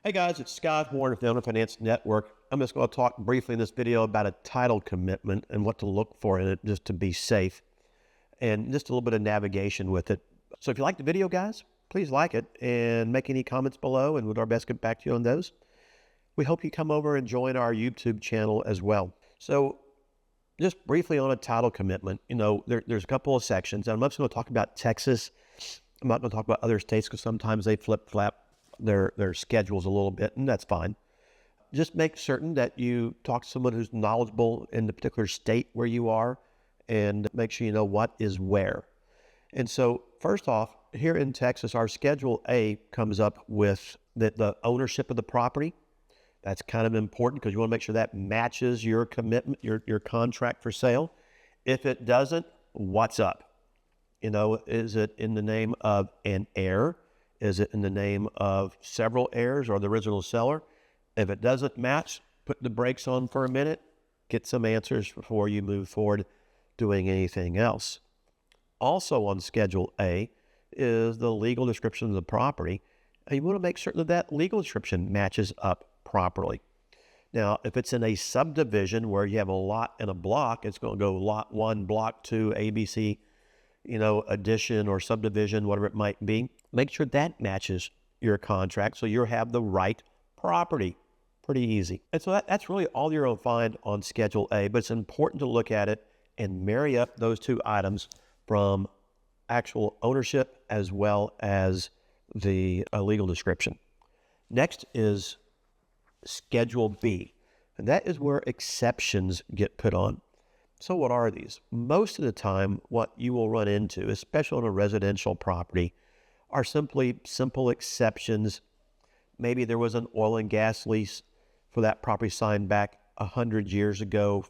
Hey guys, it's Scott Horne of the Owner Finance Network. I'm just going to talk briefly in this video about a title commitment and what to look for in it just to be safe and just a little bit of navigation with it. So if you like the video, guys, please like it and make any comments below, and we'll do our best to get back to you on those. We hope you come over and join our YouTube channel as well. So just briefly on a title commitment, there's a couple of sections. I'm just going to talk about Texas. I'm not going to talk about other states because sometimes they flip-flap their schedules a little bit, and that's fine. Just make certain that you talk to someone who's knowledgeable in the particular state where you are, and make sure you know what is where. And so first off, here in Texas, our Schedule A comes up with the ownership of the property. That's kind of important because you want to make sure that matches your commitment, your contract for sale. If it doesn't, what's up? Is it in the name of an heir? Is it in the name of several heirs or the original seller? If it doesn't match, put the brakes on for a minute, get some answers before you move forward doing anything else. Also on Schedule A is the legal description of the property. And you want to make certain that legal description matches up properly. Now, if it's in a subdivision where you have a lot and a block, it's going to go lot 1, block 2, ABC, addition or subdivision, whatever it might be. Make sure that matches your contract so you have the right property. Pretty easy. And so that's really all you're going to find on Schedule A, but it's important to look at it and marry up those two items from actual ownership as well as the legal description. Next is Schedule B, and that is where exceptions get put on. So what are these? Most of the time, what you will run into, especially on a residential property, are simple exceptions. Maybe there was an oil and gas lease for that property signed back 100 years ago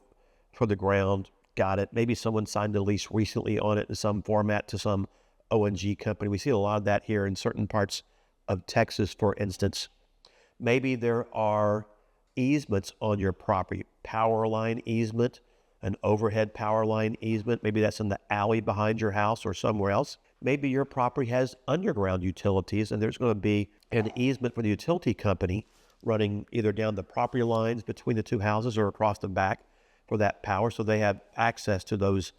for the ground. Got it. Maybe someone signed a lease recently on it in some format to some O&G company. We see a lot of that here in certain parts of Texas, for instance. Maybe there are easements on your property, power line easement, an overhead power line easement. Maybe that's in the alley behind your house or somewhere else. Maybe your property has underground utilities and there's going to be an easement for the utility company running either down the property lines between the two houses or across the back for that power, so they have access to those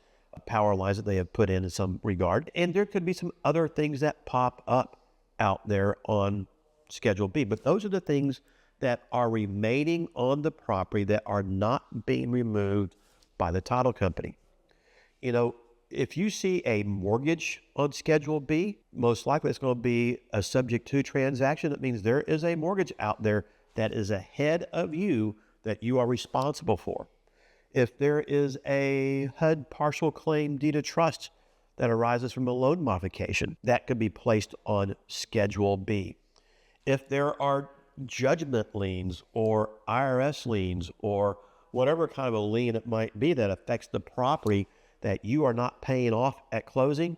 power lines that they have put in some regard. And there could be some other things that pop up out there on Schedule B, but those are the things that are remaining on the property that are not being removed by the title company. If you see a mortgage on Schedule B, most likely it's going to be a subject to transaction. That means there is a mortgage out there that is ahead of you that you are responsible for. If there is a HUD partial claim deed of trust that arises from a loan modification, that could be placed on Schedule B. If there are judgment liens or IRS liens or whatever kind of a lien it might be that affects the property that you are not paying off at closing,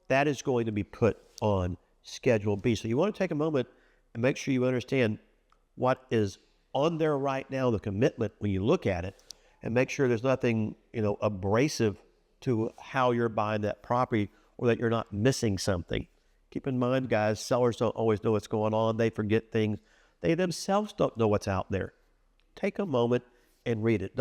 that is going to be put on Schedule B. So you want to take a moment and make sure you understand what is on there right now, the commitment when you look at it, and make sure there's nothing, abrasive to how you're buying that property or that you're not missing something. Keep in mind, guys, sellers don't always know what's going on. They forget things. They themselves don't know what's out there. Take a moment and read it.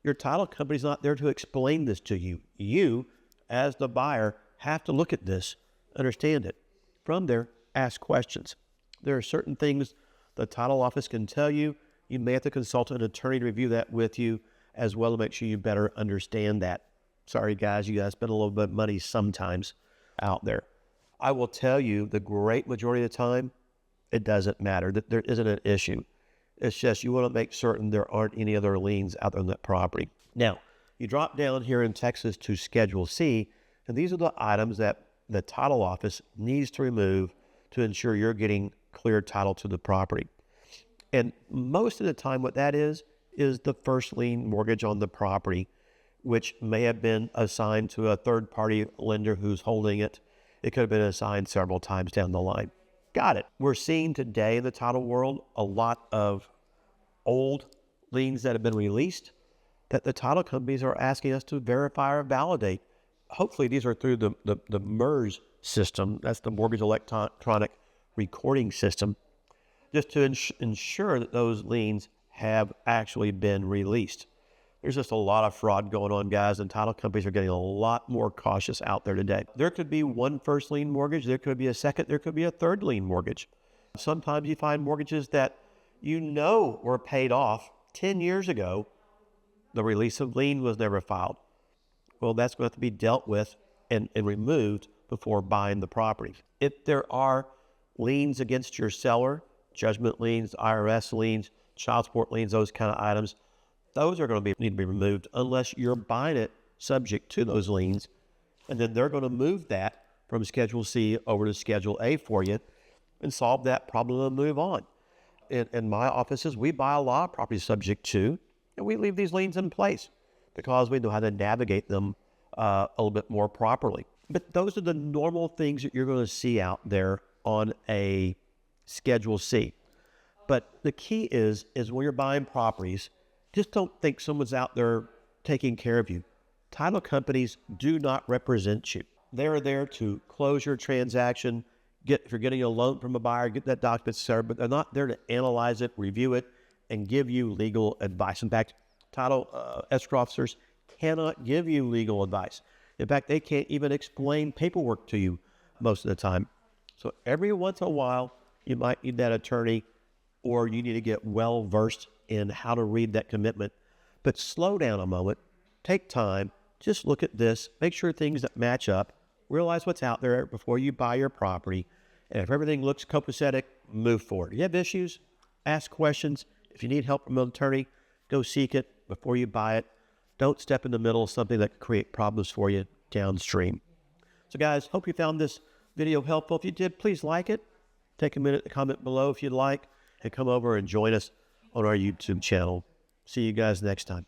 Your title company's not there to explain this to you. You, as the buyer, have to look at this, understand it. From there, ask questions. There are certain things the title office can tell you. You may have to consult an attorney to review that with you as well to make sure you better understand that. Sorry, guys, you guys spend a little bit of money sometimes out there. I will tell you the great majority of the time, it doesn't matter. That there isn't an issue. It's just you want to make certain there aren't any other liens out there on that property. Now, you drop down here in Texas to Schedule C, and these are the items that the title office needs to remove to ensure you're getting clear title to the property. And most of the time what that is the first lien mortgage on the property, which may have been assigned to a third-party lender who's holding it. It could have been assigned several times down the line. Got it. We're seeing today in the title world a lot of old liens that have been released that the title companies are asking us to verify or validate. Hopefully these are through the MERS system. That's the Mortgage Electronic Recording System. just to ensure that those liens have actually been released. There's just a lot of fraud going on, guys, and title companies are getting a lot more cautious out there today. There could be one first lien mortgage, there could be a second, there could be a third lien mortgage. Sometimes you find mortgages that you know were paid off 10 years ago. The release of lien was never filed. Well, that's going to have to be dealt with and removed before buying the property. If there are liens against your seller, judgment liens, IRS liens, child support liens, those kind of items, those are going to need to be removed unless you're buying it subject to those liens. And then they're going to move that from Schedule C over to Schedule A for you and solve that problem and move on. In my offices, we buy a lot of properties subject to, and we leave these liens in place because we know how to navigate them a little bit more properly. But those are the normal things that you're going to see out there on a Schedule C. But the key is when you're buying properties, just don't think someone's out there taking care of you. Title companies do not represent you. They're there to close your transaction, if you're getting a loan from a buyer, get that document served, but they're not there to analyze it, review it, and give you legal advice. In fact, title escrow officers cannot give you legal advice. In fact, they can't even explain paperwork to you most of the time. So every once in a while, you might need that attorney, or you need to get well versed in how to read that commitment. But slow down a moment, take time, just look at this, make sure things that match up, realize what's out there before you buy your property. And if everything looks copacetic, move forward. If you have issues, ask questions. If you need help from an attorney, go seek it before you buy it. Don't step in the middle of something that could create problems for you downstream. So guys, hope you found this video helpful. If you did, please like it. Take a minute to comment below if you'd like, and come over and join us on our YouTube channel. See you guys next time.